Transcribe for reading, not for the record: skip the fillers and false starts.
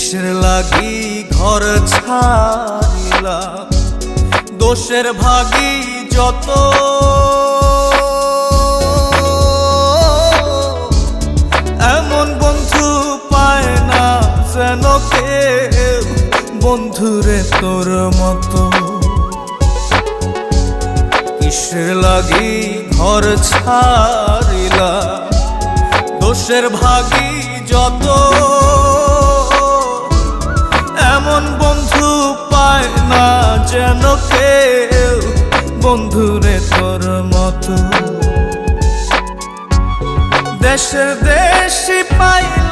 কিসের লাগি ঘর ছাড়িলাম, দোষের ভাগী যত, এমন বন্ধু পায় না যেন কেউ, বন্ধুরে তোর মতো। কিসের লাগি ঘর ছাড়িলাম, দোষের ভাগী যত, এমন বন্ধু পায় না যেন কেউ, বন্ধুরে তোর মতো। দেশে দেশি পাইলে